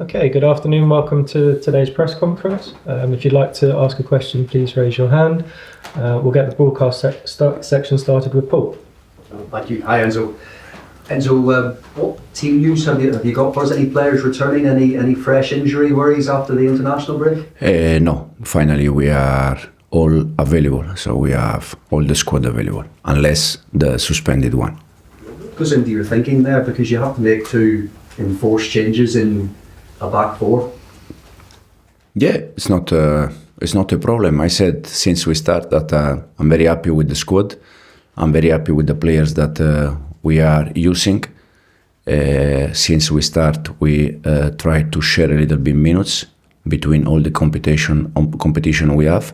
Okay, good afternoon. Welcome to today's press conference. If you'd like to ask a question, please raise your hand. We'll get the broadcast section started with Paul. Thank you. Hi, Enzo. Enzo, what team news have you got for us? Any players returning? Any fresh injury worries after the international break? No. Finally, we are all available. So we have all the squad available, unless the suspended one. Goes into your thinking there, because you have to make two enforced changes in a back four. Yeah, it's not a problem. I said since we start that I'm very happy with the squad. I'm very happy with the players that we are using. Since we start, we try to share a little bit minutes between all the competition we have.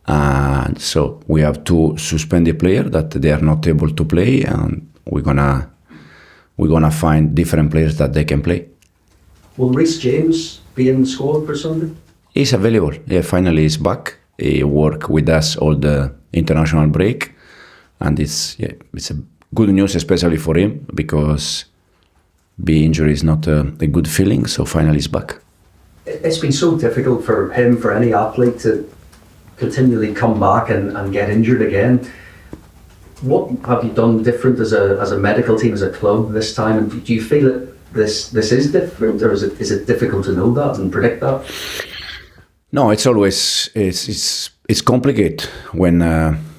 And so we have two suspended players that they are not able to play, and we're gonna find different players that they can play. Will Reece James be in the squad for Sunday? He's available. Yeah, finally he's back. He worked with us all the international break, and it's a good news, especially for him, because being injured is not a good feeling. So finally he's back. It's been so difficult for him, for any athlete, to continually come back and get injured again. What have you done different as a medical team, as a club this time? And do you feel that this is different, or is it difficult to know that and predict that? No, it's always it's complicated when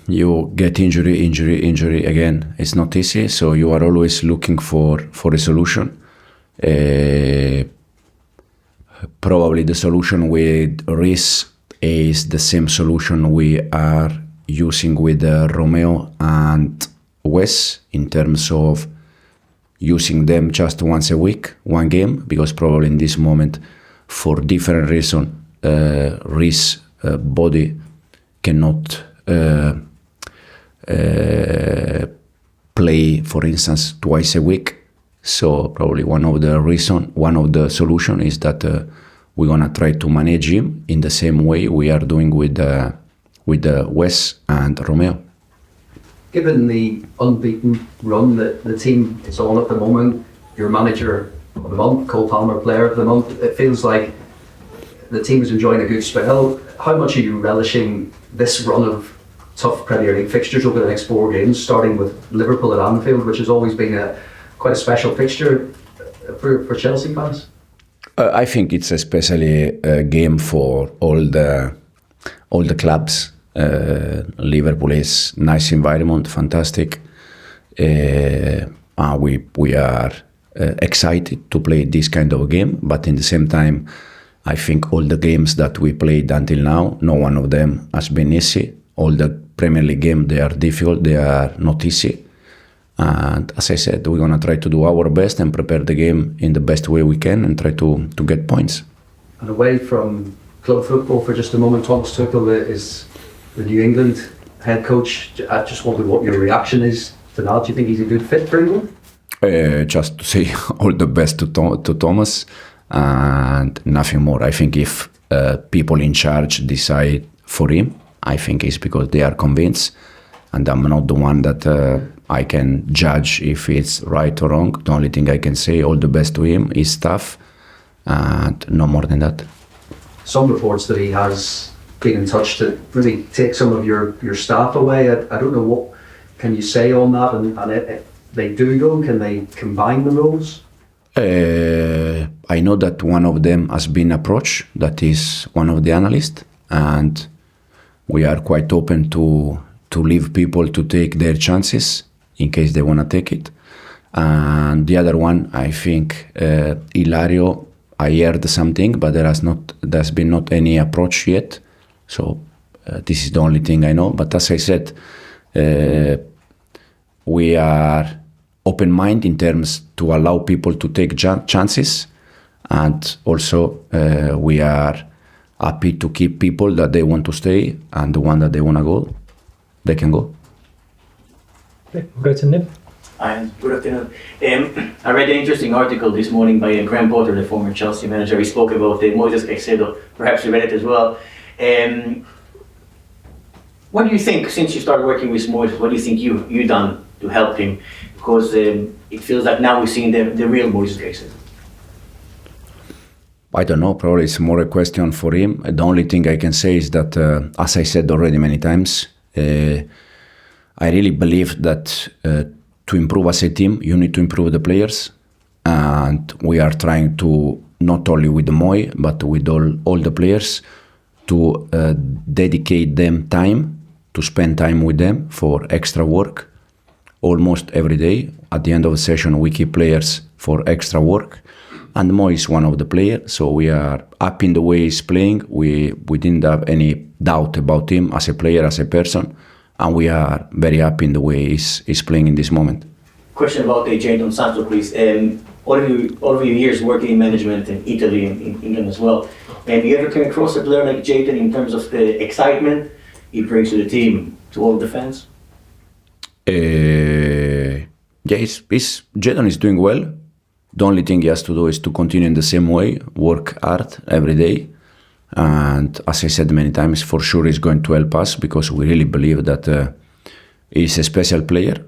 you get injury again. It's not easy, so you are always looking for a solution. Probably the solution with Reece is the same solution we are using with Romeo and Wes, in terms of using them just once a week, one game, because probably in this moment, for different reason, Reece body cannot play, for instance, twice a week. So probably one of the solution is that we're gonna try to manage him in the same way we are doing with Wes and Romeo. Given the unbeaten run that the team is on at the moment, your manager of the month, Cole Palmer player of the month, it feels like the team is enjoying a good spell. How much are you relishing this run of tough Premier League fixtures over the next 4 games, starting with Liverpool at Anfield, which has always been quite a special fixture for Chelsea fans? I think it's especially a game for all the clubs. Liverpool is nice environment, fantastic. We are excited to play this kind of game, but in the same time, I think all the games that we played until now, no one of them has been easy. All the Premier League games, they are difficult, they are not easy. And as I said, we're going to try to do our best and prepare the game in the best way we can and try to get points. And away from club football for just a moment, Thomas Tuchel is the New England head coach. I just wondered what your reaction is to that. Do you think he's a good fit for England? Just to say all the best to Thomas and nothing more. I think if people in charge decide for him, I think it's because they are convinced, and I'm not the one that I can judge if it's right or wrong. The only thing I can say, all the best to him, his staff, and no more than that. Some reports that he has been in touch to really take some of your staff away. I don't know, what can you say on that, and if they do go, can they combine the roles? I know that one of them has been approached, that is one of the analysts, and we are quite open to leave people to take their chances in case they want to take it. And the other one, I think, Hilario, I heard something, but there's been not any approach yet. So this is the only thing I know. But as I said, we are open-minded in terms to allow people to take chances, and also we are happy to keep people that they want to stay, and the one that they want to go, they can go. Okay, we'll go to Niv. Hi, good afternoon. I read an interesting article this morning by Graham Potter, the former Chelsea manager. He spoke about Moises Caicedo. Perhaps you read it as well. What do you think, since you started working with Moises, what do you think you've done to help him? Because it feels like now we're seeing the real Moises Caicedo. I don't know, probably it's more a question for him. The only thing I can say is that, as I said already many times, I really believe that to improve as a team, you need to improve the players. And we are trying to, not only with the Moy, but with all the players, to dedicate them time, to spend time with them for extra work, almost every day. At the end of the session, we keep players for extra work. And Moy is one of the players, so we are happy in the way he's playing. We didn't have any doubt about him as a player, as a person, and we are very happy in the way he's playing in this moment. Question about Jadon Sancho, please. All of your years working in management in Italy and in England as well, have you ever come across a player like Jadon in terms of the excitement he brings to the team, to all of the fans? Yeah, Jadon is doing well. The only thing he has to do is to continue in the same way, work hard every day. And as I said many times, for sure he's going to help us because we really believe that he's a special player.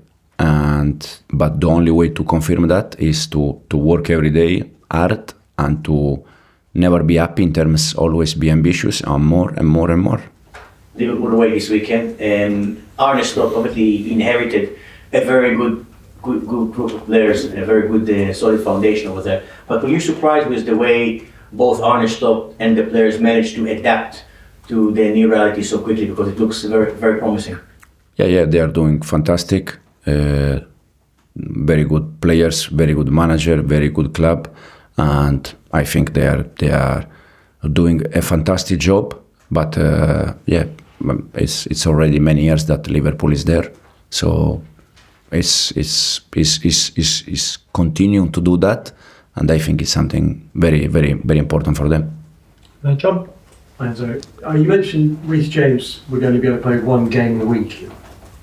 But the only way to confirm that is to work every day hard and to never be happy in terms, always be ambitious and more and more and more. Liverpool away this weekend. Arne obviously inherited a very good group of players, a very good solid foundation over there. But were you surprised with the way both Arne and the players managed to adapt to the new reality so quickly? Because it looks very, very promising. Yeah, they are doing fantastic. Very good players, very good manager, very good club, and I think they are doing a fantastic job. But it's already many years that Liverpool is there, so it's continuing to do that, and I think it's something very, very, very important for them. John? Enzo, you mentioned Reece James would only be able to play one game a week.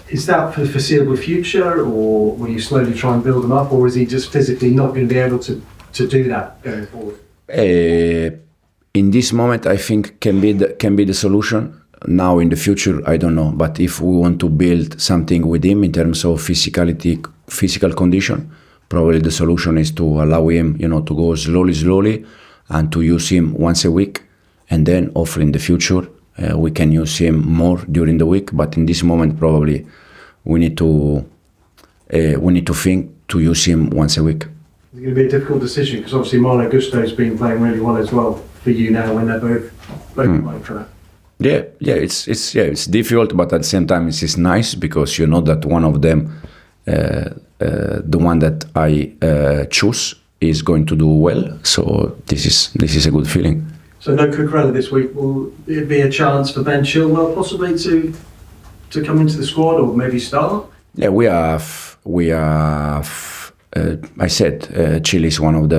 Is that for the foreseeable future, or will you slowly try and build him up, or is he just physically not going to be able to do that going forward? In this moment, I think can be the solution. Now in the future, I don't know. But if we want to build something with him in terms of physical condition, probably the solution is to allow him, to go slowly, and to use him once a week, and then hopefully in the future we can use him more during the week. But in this moment, probably we need to think to use him once a week. It's going to be a difficult decision because obviously Malo Gusto has been playing really well as well for you now when they're both playing for that. Yeah, it's difficult, but at the same time it's nice because you know that one of them, the one that I choose, is going to do well. So this is a good feeling. So no Cucurella this week. Will it be a chance for Ben Chilwell possibly to come into the squad or maybe start? Yeah, we have. I said Chile is one of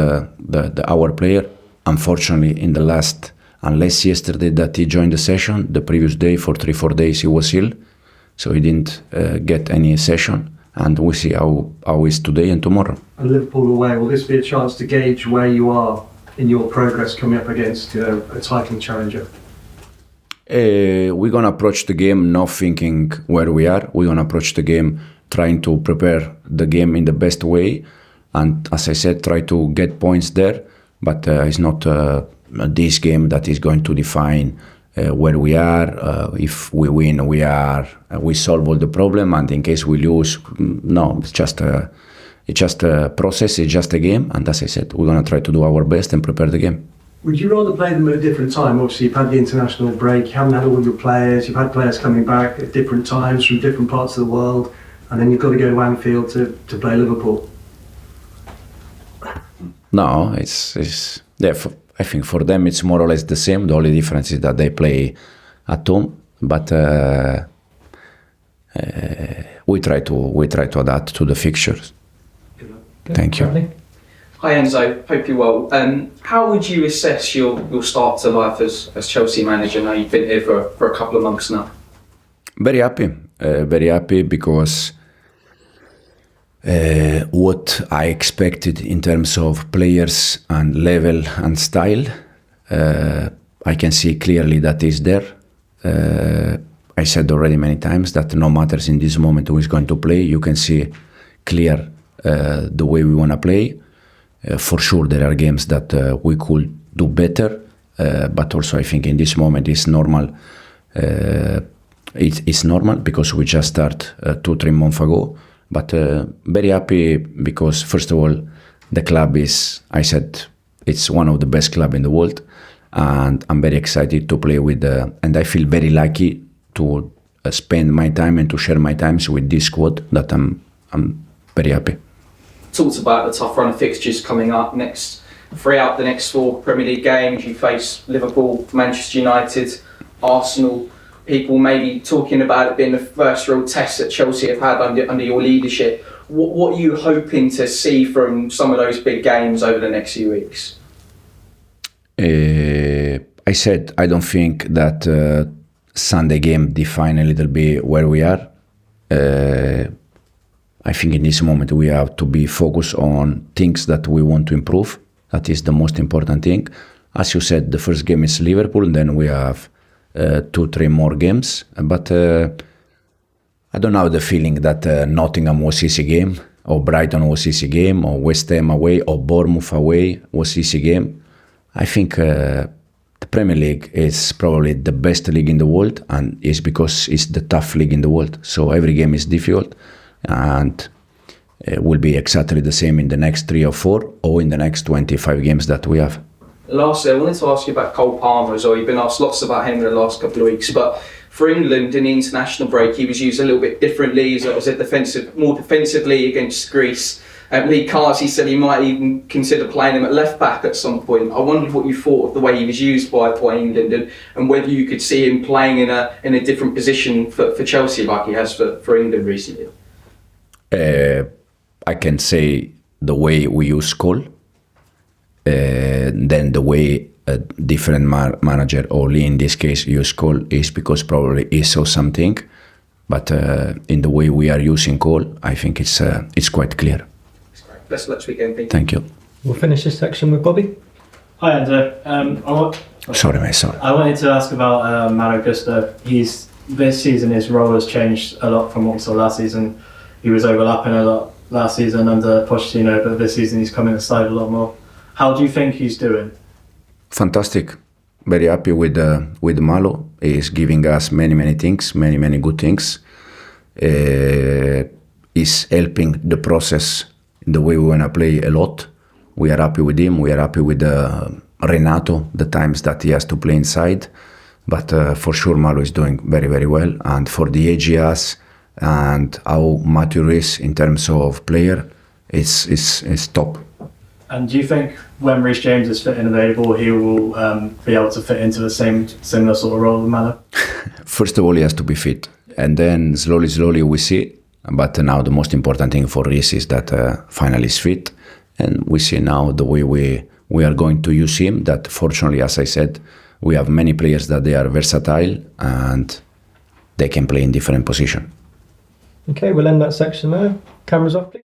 our player. Unfortunately, in the last, unless yesterday that he joined the session, the previous day for 3-4 days he was ill, so he didn't get any session. And we see how is today and tomorrow. And Liverpool away. Will this be a chance to gauge where you are in your progress coming up against a title challenger? We're gonna approach the game not thinking where we are. We're gonna approach the game trying to prepare the game in the best way, and as I said, try to get points there. But it's not this game that is going to define where we are. If we win, we solve all the problem, and in case we lose, no, it's just a process. It's just a game, and as I said, we're gonna try to do our best and prepare the game. Would you rather play them at a different time? Obviously, you've had the international break, you haven't had all your players, you've had players coming back at different times from different parts of the world, and then you've got to go to Anfield to play Liverpool. No, I think for them it's more or less the same. The only difference is that they play at home, but we try to adapt to the fixtures. Thank you. Hi Enzo, hope you're well. How would you assess your start to life as Chelsea manager? Now you've been here for a couple of months now. Very happy because what I expected in terms of players and level and style, I can see clearly that is there. I said already many times that no matters in this moment who is going to play, you can see clear the way we want to play. For sure there are games that we could do better. But also I think in this moment it's normal. It's normal because we just start 2-3 months ago. But very happy because first of all, the club is, I said, it's one of the best club in the world, and I'm very excited to play with. And I feel very lucky to spend my time and to share my times with this squad. That I'm very happy. Talked about the tough run of fixtures coming up next. 3 out the next 4 Premier League games. You face Liverpool, Manchester United, Arsenal. People maybe talking about it being the first real test that Chelsea have had under your leadership. What are you hoping to see from some of those big games over the next few weeks? I said I don't think that Sunday game define a little bit where we are. I think in this moment we have to be focused on things that we want to improve. That is the most important thing. As you said, the first game is Liverpool, and then we have 2-3 more games. But I don't have the feeling that Nottingham was easy game, or Brighton was easy game, or West Ham away, or Bournemouth away was easy game. I think the Premier League is probably the best league in the world, and it's because it's the tough league in the world. So every game is difficult, and it will be exactly the same in the next 3 or 4, or in the next 25 games that we have. Lastly, I wanted to ask you about Cole Palmer as well. You've been asked lots about him in the last couple of weeks, but for England in the international break, he was used a little bit differently. He was more defensively against Greece. Lee Carty said he might even consider playing him at left back at some point. I wondered what you thought of the way he was used by England, and whether you could see him playing in a different position for Chelsea like he has for England recently. I can say the way we use Cole, then the way a different manager, or Lee in this case, use Cole is because probably he saw something. But in the way we are using Cole, I think it's quite clear. Best of luck this weekend. Thank you. We'll finish this section with Bobby. Hi Enzo. Sorry, mate. Sorry. I wanted to ask about Malo Gusto. This season his role has changed a lot from what we saw last season. He was overlapping a lot last season under Pochettino, but this season he's coming aside a lot more. How do you think he's doing? Fantastic. Very happy with Malo. He's giving us many things, many good things. He's helping the process in the way we want to play a lot. We are happy with him. We are happy with Renato, the times that he has to play inside. But for sure, Malo is doing very well. And for the age he has and how mature he is in terms of player, it's top. And do you think when Reece James is fit and available, he will be able to fit into the similar sort of role as Malo? First of all, he has to be fit. And then slowly we see. But now the most important thing for Reece is that finally he's fit. And we see now the way we are going to use him, that fortunately, as I said, we have many players that they are versatile and they can play in different positions. Okay, we'll end that section there. Cameras off, please.